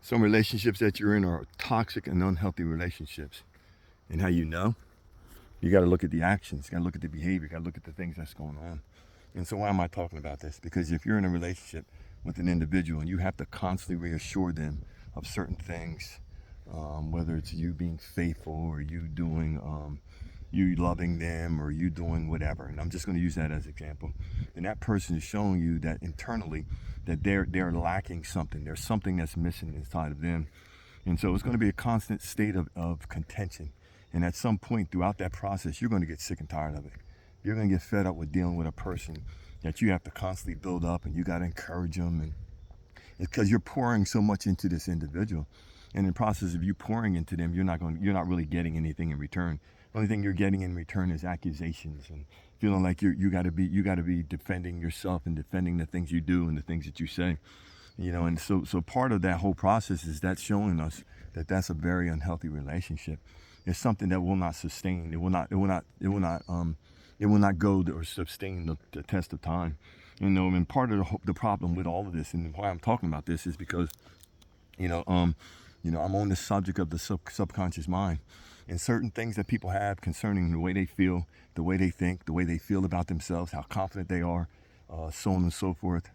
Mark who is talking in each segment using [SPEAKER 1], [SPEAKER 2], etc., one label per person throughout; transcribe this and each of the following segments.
[SPEAKER 1] Some relationships that you're in are toxic and unhealthy relationships. And how you know? You got to look at the actions, you got to look at the behavior, you got to look at the things that's going on. And so why am I talking about this? Because if you're in a relationship with an individual and you have to constantly reassure them of certain things, whether it's you being faithful or you doing, you loving them or you doing whatever, and I'm just going to use that as an example, then that person is showing you that internally that they're lacking something. There's something that's missing inside of them. And so it's going to be a constant state of contention. And at some point throughout that process, you're going to get sick and tired of it. You're going to get fed up with dealing with a person that you have to constantly build up, and you got to encourage them. And it's because you're pouring so much into this individual. And in the process of you pouring into them, you're not really getting anything in return. The only thing you're getting in return is accusations and feeling like you got to be defending yourself and defending the things you do and the things that you say. And so part of that whole process is that's showing us that that's a very unhealthy relationship. It's something that will not sustain. It will not go or sustain the test of time. And part of the problem with all of this, and why I'm talking about this, is because I'm on the subject of the subconscious mind, and certain things that people have concerning the way they feel, the way they think, the way they feel about themselves, how confident they are, so on and so forth.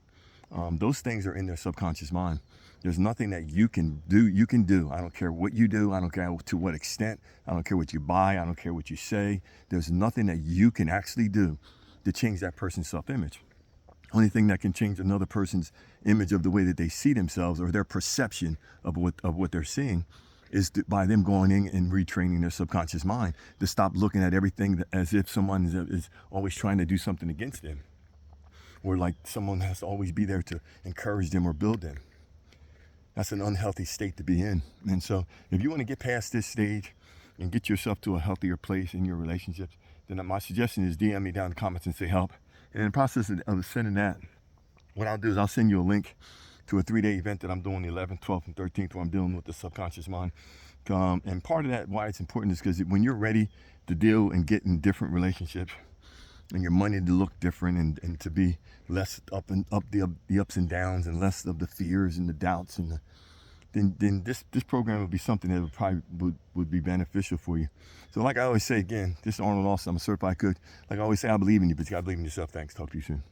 [SPEAKER 1] Those things are in their subconscious mind. There's nothing that you can do. I don't care what you do. I don't care to what extent. I don't care what you buy. I don't care what you say. There's nothing that you can actually do to change that person's self-image. Only thing that can change another person's image of the way that they see themselves or their perception of what they're seeing is by them going in and retraining their subconscious mind to stop looking at everything as if someone is always trying to do something against them, or like someone has to always be there to encourage them or build them. That's an unhealthy state to be in. And so if you want to get past this stage and get yourself to a healthier place in your relationships, then my suggestion is DM me down in the comments and say help. And in the process of sending that, what I'll do is I'll send you a link to a 3-day event that I'm doing the 11th, 12th, and 13th, where I'm dealing with the subconscious mind. And part of that, why it's important, is because when you're ready to deal and get in different relationships, and your money to look different and to be less the ups and downs and less of the fears and the doubts, and then this program would be something that would probably would be beneficial for you. So like I always say, again, this is Arnold Austin. I'm a certified coach. Like I always say, I believe in you, but you got to believe in yourself. Thanks. Talk to you soon.